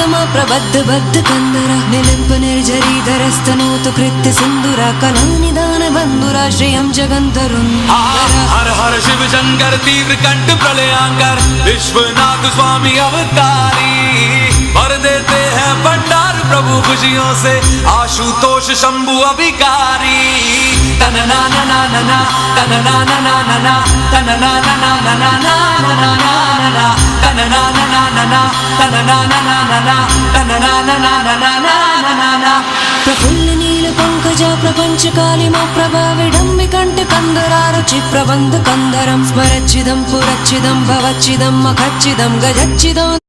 प्रबद्ध बद्ध कंदर निलिंप निर्जरीधरस्तनोतु कृत्य सिंधुरा कलानिदान बंधुरा श्रियं जगंतरुंदर। हर हर शिव शंकर तीव्र कंठ प्रलयांकर विश्वनाथ स्वामी अवतारी भर देते हैं भंडार प्रभु खुशियों से आशुतोष शंभु अभिकारी। तन ना ना ना ना ना तन ना ना ना ना ना तन ना ना ना ना ना ना ना ना ना तन ना ना ना ना ना तन ना ना ना ना ना तन ना ना ना ना ना ना ना। प्रफुल्ल नील पंकजा प्रपंच कालिमा प्रभा विडम्बि कंठ कंदरारुचि प्रबंध कंदरं स्मरच्चिदं पुरच्चिदं भवच्चिदं मखच्चिदं गजच्चिदं